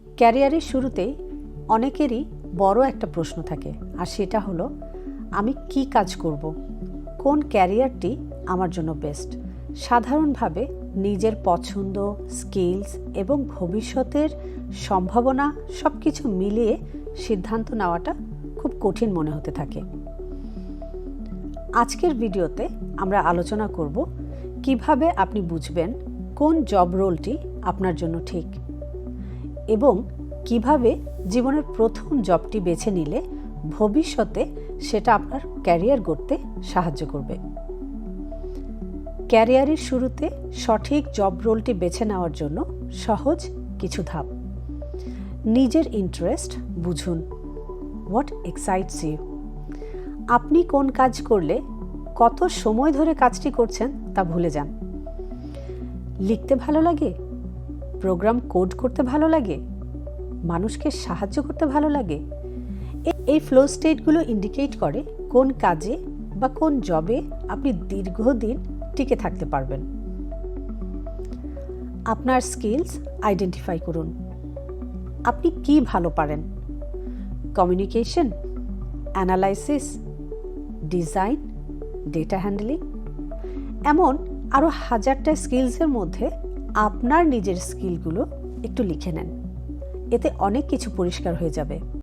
ক্যারিয়ারের শুরুতেই অনেকেরই বড় একটা প্রশ্ন থাকে, আর সেটা হলো আমি কি কাজ করব, কোন ক্যারিয়ারটি আমার জন্য বেস্ট। সাধারণভাবে নিজের পছন্দ, স্কিলস এবং ভবিষ্যতের সম্ভাবনা সব কিছু মিলিয়ে সিদ্ধান্ত নেওয়াটা খুব কঠিন মনে হতে থাকে। আজকের ভিডিওতে আমরা আলোচনা করব কিভাবে আপনি বুঝবেন কোন জব রোলটি আপনার জন্য ঠিক, এবং কিভাবে জীবনের প্রথম জবটি বেছে নিলে ভবিষ্যতে সেটা আপনার ক্যারিয়ার গড়তে সাহায্য করবে। ক্যারিয়ারের শুরুতে সঠিক জব রোলটি বেছে নেওয়ার জন্য সহজ কিছু ধাপ। নিজের ইন্টারেস্ট বুঝুন। What excites you? আপনি কোন কাজ করলে কত সময় ধরে কাজটি করছেন তা ভুলে যান। লিখতে ভালো লাগে? প্রোগ্রাম কোড করতে ভালো লাগে? মানুষকে সাহায্য করতে ভালো লাগে? এই ফ্লো স্টেটগুলো ইন্ডিকেট করে কোন কাজে বা কোন জবে আপনি দীর্ঘদিন টিকে থাকতে পারবেন। আপনার স্কিলস আইডেন্টিফাই করুন। আপনি কি ভালো পারেন? Communication, analysis, design, data handling, এমন আরও হাজারটা স্কিলসের মধ্যে আপনার নিজের স্কিলগুলো একটু লিখে নেন। এতে অনেক কিছু পরিষ্কার হয়ে যাবে।